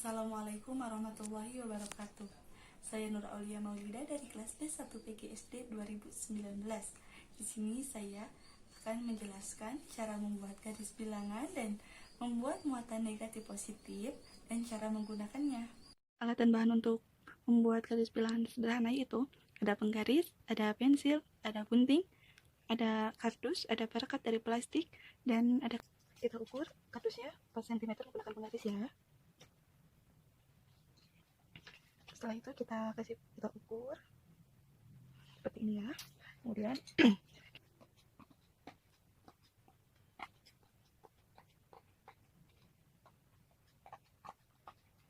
Assalamualaikum warahmatullahi wabarakatuh. Saya Nur Aulia Maulida dari kelas D1 PGSD 2019. Di sini saya akan menjelaskan cara membuat garis bilangan dan membuat muatan negatif positif dan cara menggunakannya. Alat dan bahan untuk membuat garis bilangan sederhana itu ada penggaris, ada pensil, ada gunting, ada kardus, ada perekat dari plastik, dan ada kita ukur kardusnya 4 cm menggunakan penggaris ya. Setelah itu kita ukur seperti ini ya. Kemudian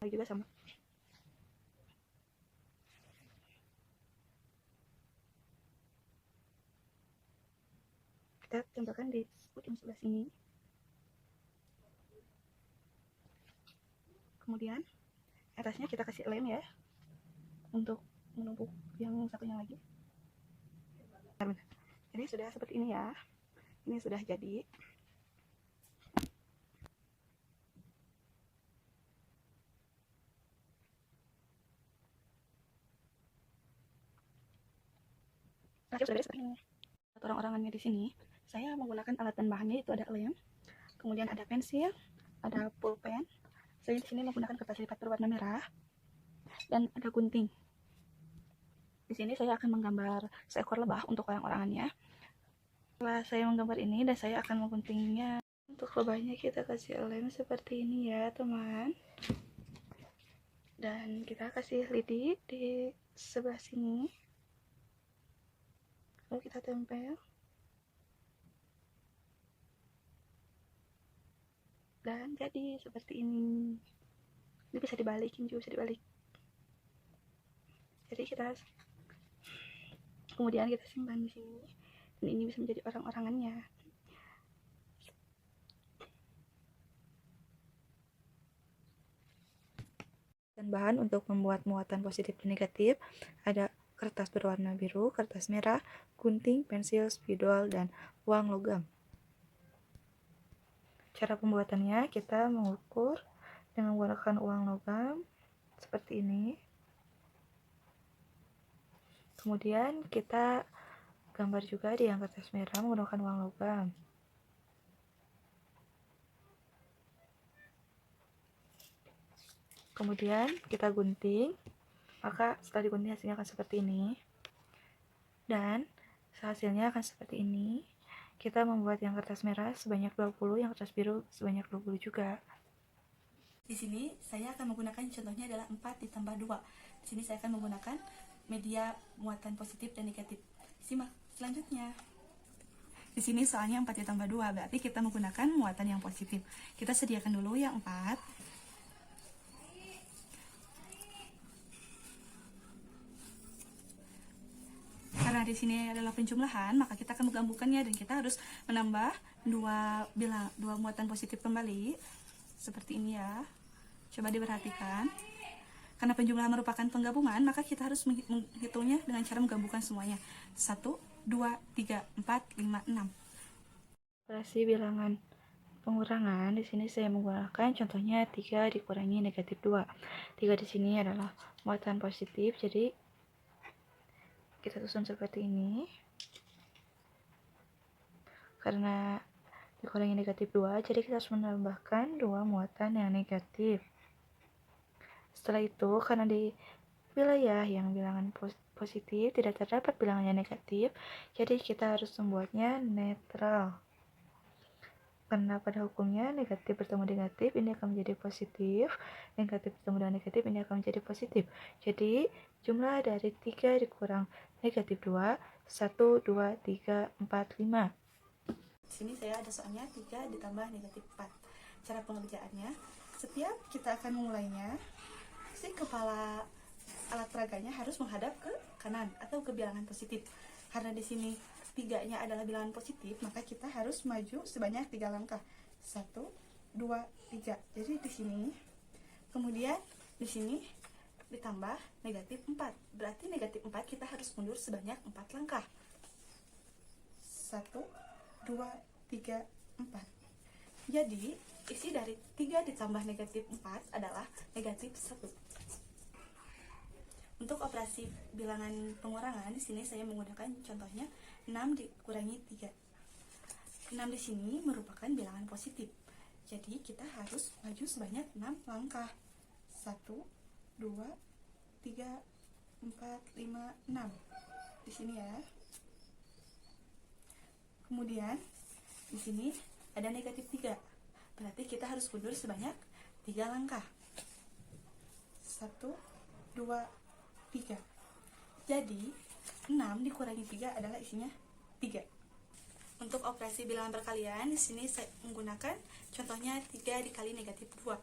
juga sama. Kita tempelkan di ujung sebelah sini. Kemudian atasnya kita kasih lem ya, untuk menumpuk yang satunya lagi. Jadi sudah seperti ini ya. Ini sudah jadi. Nah, sudah seperti ini. Orang-orangannya di sini, saya menggunakan alat dan bahannya itu ada lem, kemudian ada pensil, ada pulpen. Saya di sini menggunakan kertas lipat berwarna merah dan ada gunting. Di sini saya akan menggambar seekor lebah untuk orang-orangannya. Setelah saya menggambar ini dan saya akan mengguntingnya. Untuk lebahnya kita kasih lem seperti ini ya teman. Dan kita kasih lidi di sebelah sini. Lalu kita tempel. Dan jadi seperti ini. Ini bisa dibalikin juga, bisa dibalik. Jadi kita kemudian kita simpan di sini. Dan ini bisa menjadi orang-orangannya. Dan bahan untuk membuat muatan positif dan negatif ada kertas berwarna biru, kertas merah, gunting, pensil, spidol, dan uang logam. Cara pembuatannya, kita mengukur dengan menggunakan uang logam seperti ini. Kemudian kita gambar juga di yang kertas merah menggunakan uang logam. Kemudian kita gunting, maka setelah digunting hasilnya akan seperti ini. Dan hasilnya akan seperti ini. Kita membuat yang kertas merah sebanyak 20, yang kertas biru sebanyak 20 juga. Di sini saya akan menggunakan contohnya adalah 4 ditambah 2. Di sini saya akan menggunakan media muatan positif dan negatif. Simak selanjutnya. Di sini soalnya 4 ditambah 2, berarti kita menggunakan muatan yang positif. Kita sediakan dulu yang 4. Karena di sini adalah penjumlahan, maka kita akan menggabungkannya dan kita harus menambah dua muatan positif kembali. Seperti ini ya. Coba diperhatikan. Karena penjumlahan merupakan penggabungan, maka kita harus menghitungnya dengan cara menggabungkan semuanya. 1, 2, 3, 4, 5, 6. Operasi bilangan pengurangan, di sini saya menggunakan contohnya 3 dikurangi negatif 2. 3 di sini adalah muatan positif, jadi kita susun seperti ini. Karena dikurangi negatif 2, jadi kita harus menambahkan 2 muatan yang negatif. Setelah itu, karena di wilayah yang bilangan positif tidak terdapat bilangan yang negatif, jadi kita harus membuatnya netral. Karena pada hukumnya negatif bertemu negatif ini akan menjadi positif, negatif bertemu dengan negatif ini akan menjadi positif. Jadi jumlah dari 3 dikurang negatif 2, 1, 2, 3, 4, 5. Di sini saya ada soalnya 3 ditambah negatif 4. Cara pengerjaannya, setiap kita akan memulainya, si kepala alat peraganya harus menghadap ke kanan atau ke bilangan positif. Karena di sini 3-nya adalah bilangan positif, maka kita harus maju sebanyak 3 langkah. 1, 2, 3. Jadi di sini, kemudian di sini ditambah negatif 4. Berarti negatif 4 kita harus mundur sebanyak 4 langkah. 1, 2, 3, 4. Jadi, isi dari 3 ditambah negatif 4 adalah negatif 1. Untuk operasi bilangan pengurangan, di sini saya menggunakan contohnya 6 dikurangi 3. 6 di sini merupakan bilangan positif. Jadi, kita harus maju sebanyak 6 langkah. 1, 2, 3, 4, 5, 6. Di sini ya. Kemudian, di sini ada negatif 3. Berarti kita harus mundur sebanyak 3 langkah. 1, 2, 3. Jadi, 6 dikurangi 3 adalah isinya 3. Untuk operasi bilangan perkalian, di sini saya menggunakan contohnya 3 dikali negatif 2.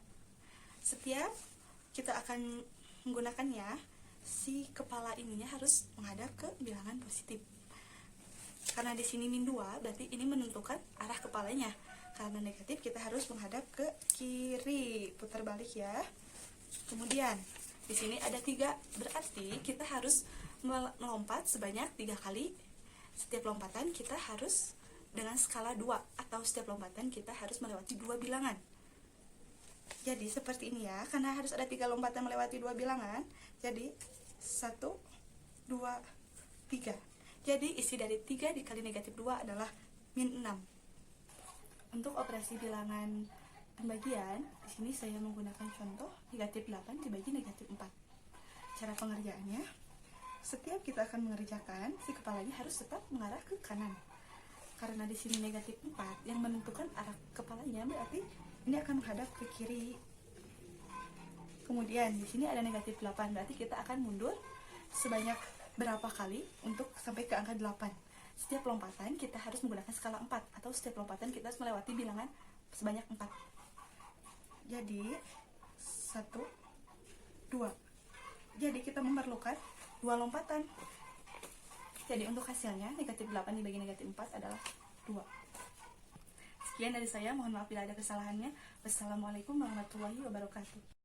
Setiap kita akan menggunakannya, si kepala ininya harus menghadap ke bilangan positif. Karena di sini min 2, berarti ini menentukan arah kepalanya. Karena negatif, kita harus menghadap ke kiri. Putar balik ya. Kemudian, di sini ada 3, berarti kita harus melompat sebanyak 3 kali. Setiap lompatan kita harus dengan skala 2, atau setiap lompatan kita harus melewati 2 bilangan. Jadi seperti ini ya, karena harus ada 3 lompatan melewati 2 bilangan. Jadi 1, 2, 3. Jadi isi dari 3 dikali negatif 2 adalah min 6. Untuk operasi bilangan pembagian, di sini saya menggunakan contoh negatif 8 dibagi negatif 4. Cara pengerjaannya, setiap kita akan mengerjakan, si kepalanya harus tetap mengarah ke kanan. Karena di sini negatif 4 yang menentukan arah kepalanya, berarti ini akan menghadap ke kiri. Kemudian di sini ada negatif 8, berarti kita akan mundur sebanyak berapa kali untuk sampai ke angka 8. Setiap lompatan kita harus menggunakan skala 4, atau setiap lompatan kita harus melewati bilangan sebanyak 4. Jadi 1, 2. Jadi kita memerlukan 2 lompatan. Jadi untuk hasilnya negatif 8 dibagi negatif 4 adalah 2. Sekian dari saya, mohon maaf bila ada kesalahannya. Wassalamualaikum warahmatullahi wabarakatuh.